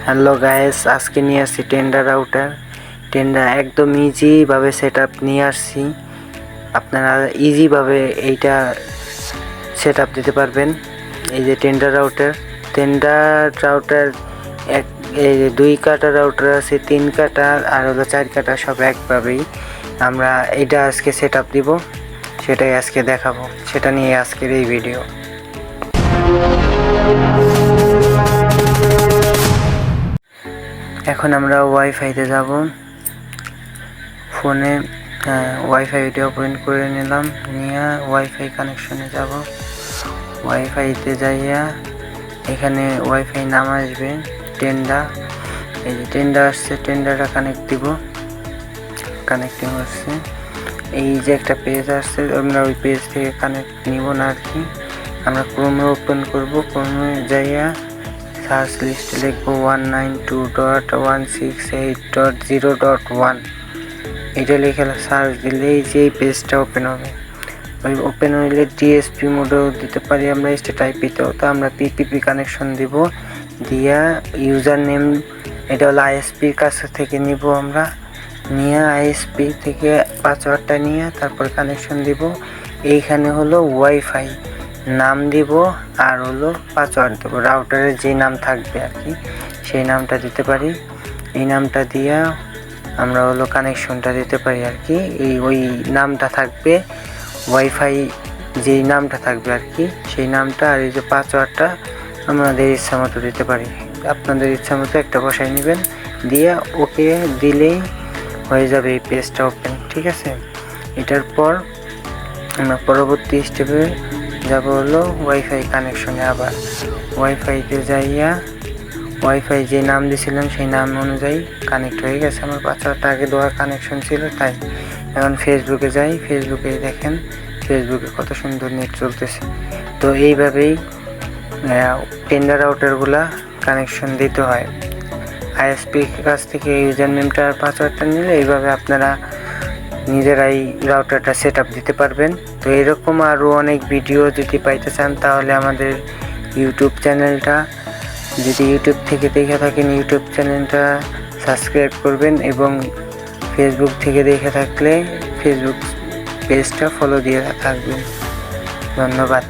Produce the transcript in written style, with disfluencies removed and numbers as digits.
Hello guys, আজকে নিয়ে আসছি টেন্ডার রাউটার। টেন্ডার একদম ইজিভাবে সেট আপ নিয়ে আসছি। আপনারা ইজিভাবে এইটা সেট আপ দিতে পারবেন। এই যে টেন্ডার রাউটার এক এই যে 2 কাটা রাউটার আছে, 3 কাটা আর হলো 4 কাটা, সব একভাবেই আমরা এইটা আজকে সেট আপ দিব, সেটাই আজকে দেখাবো। সেটা নিয়ে আজকের এই ভিডিও। এখন আমরা ওয়াইফাইতে যাব। ফোনে ওয়াইফাইটা ওপেন করে নিলাম, নিয়ে ওয়াইফাই কানেকশনে যাব। ওয়াইফাইতে যাইয়া এখানে ওয়াইফাই নাম আসবে টেন্ডার। এই যে টেন্ডার আসছে, টেন্ডারটা কানেক্ট দিব। কানেক্টিং হচ্ছে, এই যে একটা পেজ আসছে, আমরা ওই পেজ থেকে কানেক্ট নিব না আর কি। আমরা ক্রোমে ওপেন করব। ক্রোমে যাইয়া সার্চ লিস্টে লিখব 192.168.0.1। এটা লিখে সার্চ দিলেই যে এই পেজটা ওপেন হবে। ওই ওপেন হইলে ডিএসপি মোডেও দিতে পারি আমরা, HTTP-তেও। তো আমরা পিপিপি কানেকশন দিব, দিয়া ইউজার নেম এটা হলো আইএসপির কাছ থেকে নিব আমরা, নিয়ে আইএসপি থেকে পাসওয়ার্ডটা নিয়ে তারপর কানেকশন দিব। এইখানে হলো ওয়াইফাই নাম দিব আর হলো পাসওয়ার্ড দেবো। রাউটারের যে নাম থাকবে আর কি, সেই নামটা দিতে পারি। এই নামটা দিয়া আমরা হলো কানেকশনটা দিতে পারি আর কি। ওই নামটা থাকবে, ওয়াইফাই যেই নামটা থাকবে আর কি, সেই নামটা। আর এই যে পাসওয়ার্ডটা আমাদের ইচ্ছা মতো দিতে পারি। আপনাদের ইচ্ছা মতো একটা বসাই নেবেন, দিয়ে ওকে দিলেই হয়ে যাবে এই পেজটা ওপেন। ঠিক আছে, এটার পর আমরা পরবর্তী স্টেপে যাব হলো ওয়াইফাই কানেকশনে। আবার ওয়াইফাইতে যাইয়া ওয়াইফাই যে নাম দিয়েছিলাম সেই নাম অনুযায়ী কানেক্ট হয়ে গেছে। আমার পাসওয়ার্ডটা আগে দেওয়া কানেকশন ছিল তাই। এখন ফেসবুকে যাই, ফেসবুকে দেখেন ফেসবুকে কত সুন্দর নেট চলতেছে। তো এইভাবেই টেন্ডার রাউটারগুলা কানেকশন দিতে হয়। আইএসপির কাছ থেকে ইউজার নেমটা আর পাসওয়ার্ডটা নিলে এইভাবে আপনারা নিজেরাই রাউটারটা সেট আপ দিতে পারবেন। তো এরকম আরও অনেক ভিডিও যদি পাইতে চান তাহলে আমাদের ইউটিউব চ্যানেলটা, যদি ইউটিউব থেকে দেখে থাকেন ইউটিউব চ্যানেলটা সাবস্ক্রাইব করবেন, এবং ফেসবুক থেকে দেখে থাকলে ফেসবুক পেজটা ফলো দিয়ে থাকবেন। ধন্যবাদ।